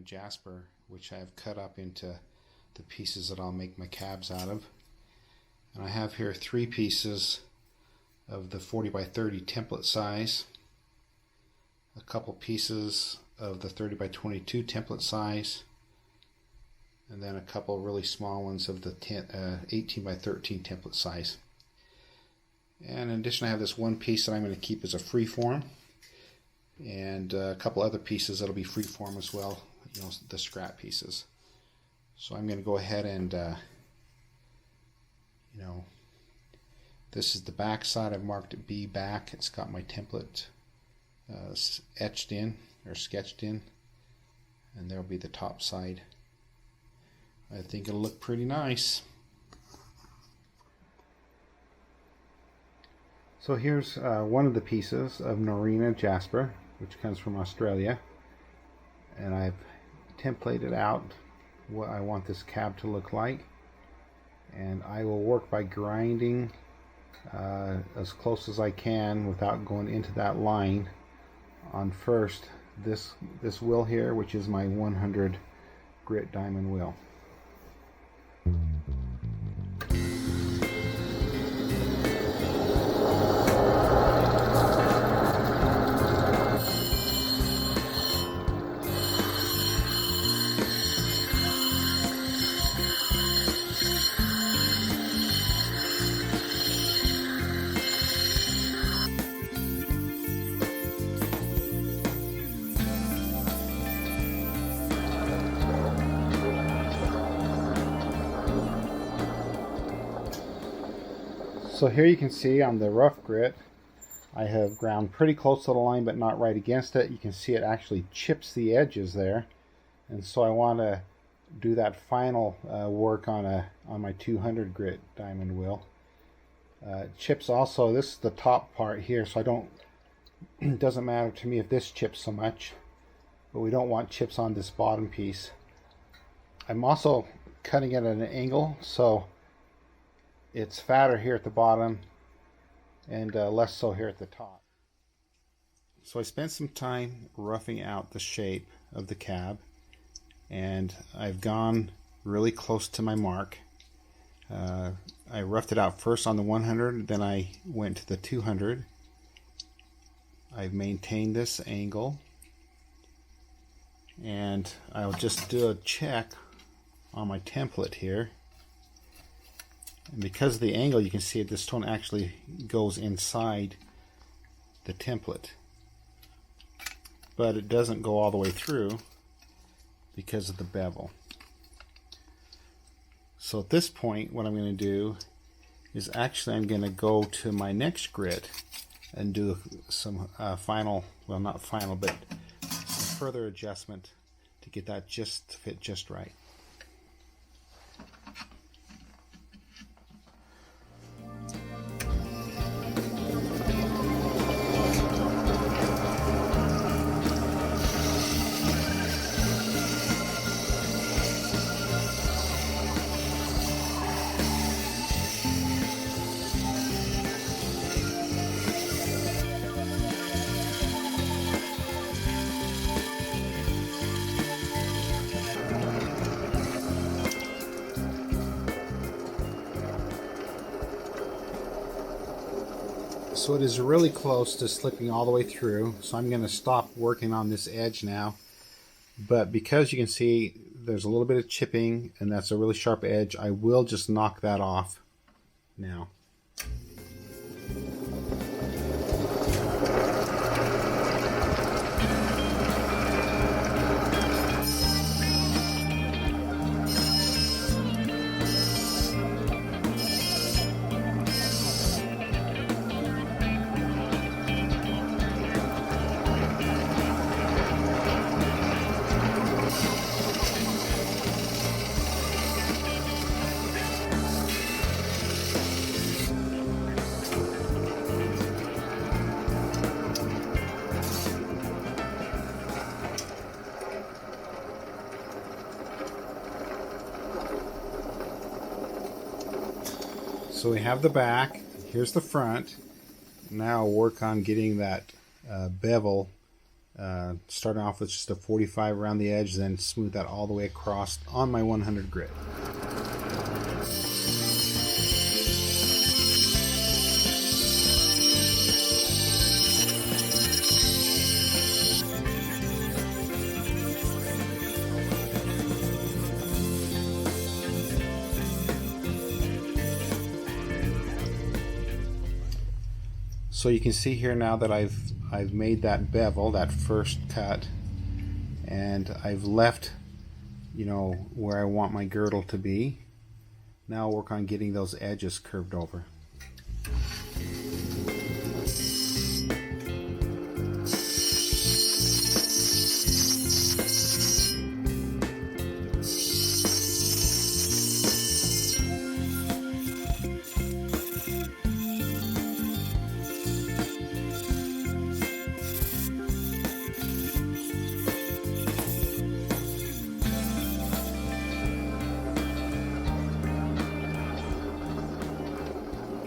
Jasper, which I have cut up into the pieces that I'll make my cabs out of. And I have here 3 pieces of the 40 by 30 template size, a couple pieces of the 30 by 22 template size, and then a couple really small ones of the 18 by 13 template size. And in addition, I have this one piece that I'm going to keep as a freeform, and a couple other pieces that'll be freeform as well, you know, the scrap pieces. So I'm going to go ahead and you know, this is the back side. I've marked it B back. It's got my template etched in or sketched in, and there'll be the top side. I think it'll look pretty nice. So here's one of the pieces of Noreena Jasper, which comes from Australia, and I've templated out what I want this cab to look like, and I will work by grinding as close as I can without going into that line on first this wheel here, which is my 100 grit diamond wheel. So here you can see on the rough grit, I have ground pretty close to the line but not right against it. You can see it actually chips the edges there, and so I want to do that final work on my 200 grit diamond wheel. Chips also, this is the top part here, so I don't, it doesn't matter to me if this chips so much, but we don't want chips on this bottom piece. I'm also cutting it at an angle, so it's fatter here at the bottom and less so here at the top. So I spent some time roughing out the shape of the cab, and I've gone really close to my mark. I roughed it out first on the 100, then I went to the 200. I've maintained this angle, and I'll just do a check on my template here. And because of the angle, you can see this stone actually goes inside the template, but it doesn't go all the way through because of the bevel. So at this point, what I'm going to do is actually I'm going to go to my next grit and do some final, well, not final, but some further adjustment to get that just to fit just right. So it is really close to slipping all the way through, so I'm going to stop working on this edge now. But because you can see there's a little bit of chipping and that's a really sharp edge, I will just knock that off now. So we have the back, here's the front. Now I'll work on getting that bevel Starting off with just a 45 around the edge, then smooth that all the way across on my 100 grit. So you can see here now that I've made that bevel, that first cut, and I've left, you know, where I want my girdle to be. Now I'll work on getting those edges curved over.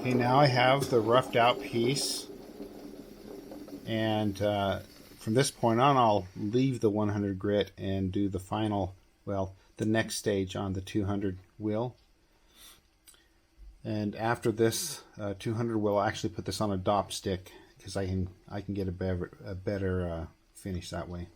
Okay, now I have the roughed out piece, and from this point on I'll leave the 100 grit and do the final, well, the next stage on the 200 wheel. And after this 200 wheel, I'll actually put this on a dop stick because I can get a better finish that way.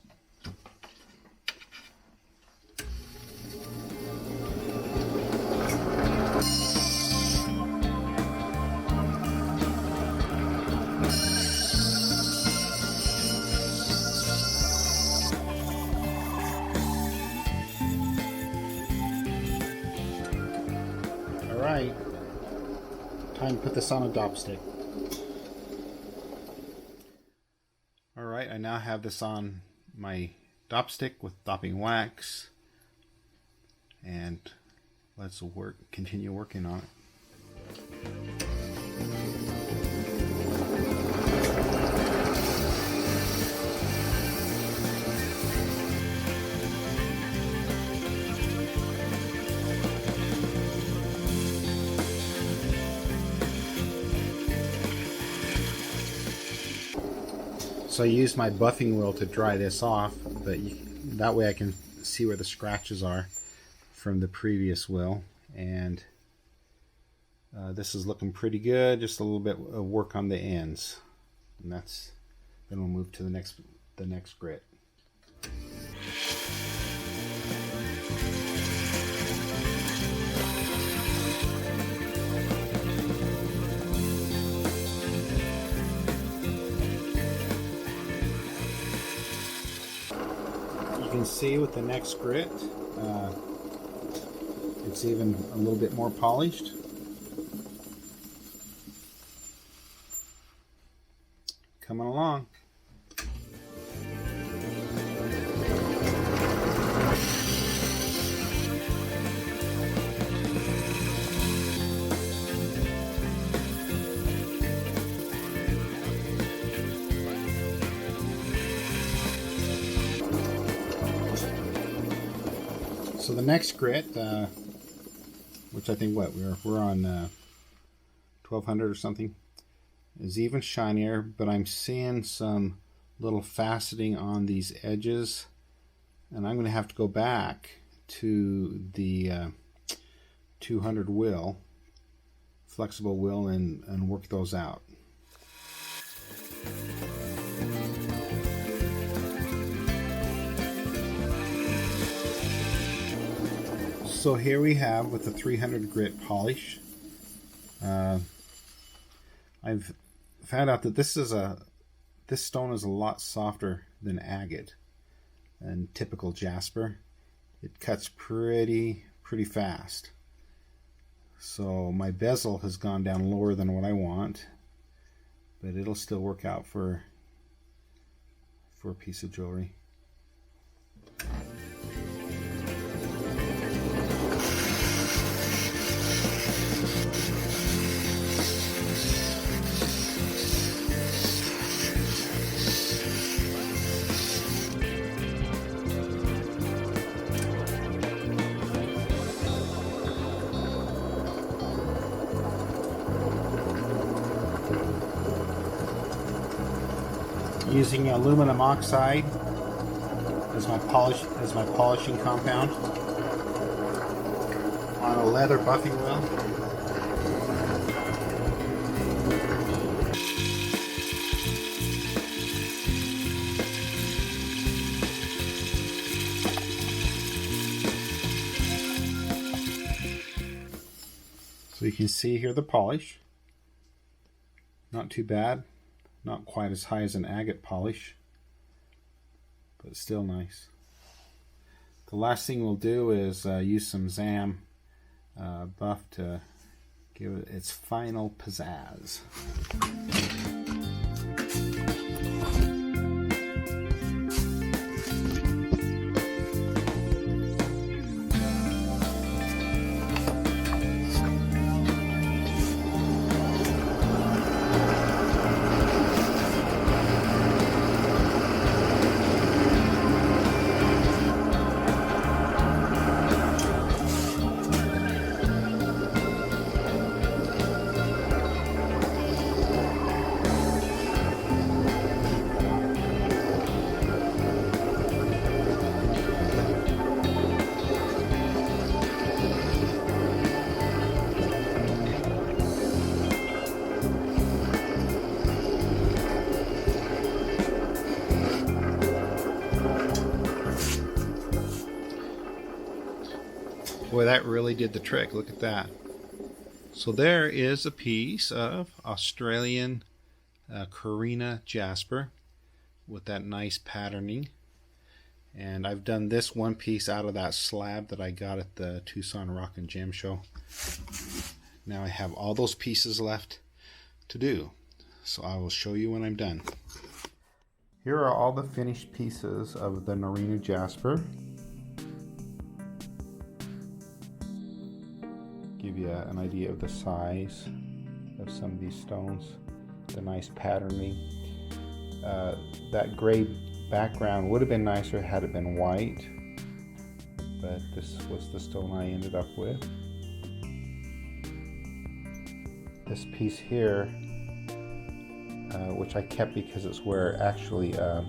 Alright, time to put this on a dop stick. Alright, I now have this on my dop stick with dopping wax, and let's continue working on it. So I used my buffing wheel to dry this off, but that way I can see where the scratches are from the previous wheel. And this is looking pretty good. Just a little bit of work on the ends, and then we'll move to the next grit. You can see with the next grit, it's even a little bit more polished. Coming along. So the next grit, which I think we're on 1200 or something, is even shinier, but I'm seeing some little faceting on these edges, and I'm going to have to go back to the 200 wheel, flexible wheel, and work those out. So here we have with the 300 grit polish. I've found out that this stone is a lot softer than agate and typical jasper. It cuts pretty fast. So my bezel has gone down lower than what I want, but it'll still work out for a piece of jewelry. Using aluminum oxide as my polishing compound on a leather buffing wheel. So you can see here the polish. Not too bad. Not quite as high as an agate polish, but still nice. The last thing we'll do is use some Zam buff to give it its final pizzazz. Boy, that really did the trick. Look at that. So there is a piece of Australian Noreena Jasper with that nice patterning. And I've done this one piece out of that slab that I got at the Tucson Rock and Gem Show. Now I have all those pieces left to do. So I will show you when I'm done. Here are all the finished pieces of the Noreena Jasper. Give you an idea of the size of some of these stones, the nice patterning. That gray background would have been nicer had it been white, but this was the stone I ended up with. This piece here, which I kept because it's where actually a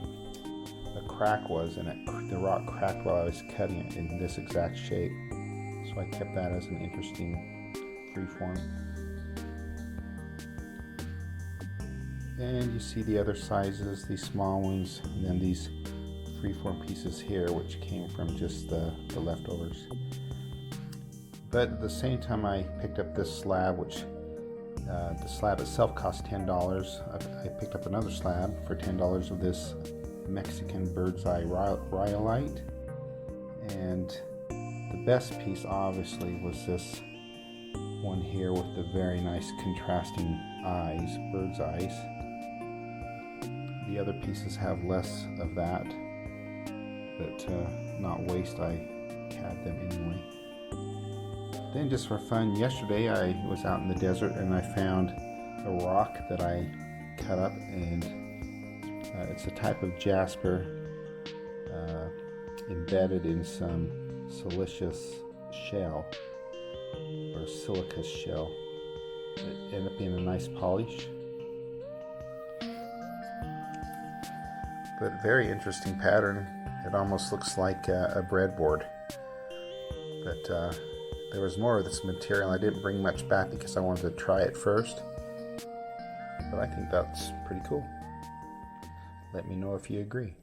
crack was, and the rock cracked while I was cutting it in this exact shape. So I kept that as an interesting freeform. And you see the other sizes, these small ones, and then these freeform pieces here, which came from just the leftovers. But at the same time, I picked up this slab, which the slab itself cost $10. I picked up another slab for $10 of this Mexican Birdseye Rhyolite. And the best piece obviously was this one here with the very nice contrasting eyes, bird's eyes. The other pieces have less of that, but not waste, I CAD them anyway. Then just for fun, yesterday I was out in the desert and I found a rock that I cut up, and it's a type of jasper embedded in some silicious shell or silicous shell. It ended up being a nice polish, but very interesting pattern. It almost looks like a breadboard, but there was more of this material. I didn't bring much back because I wanted to try it first, but I think that's pretty cool. Let me know if you agree.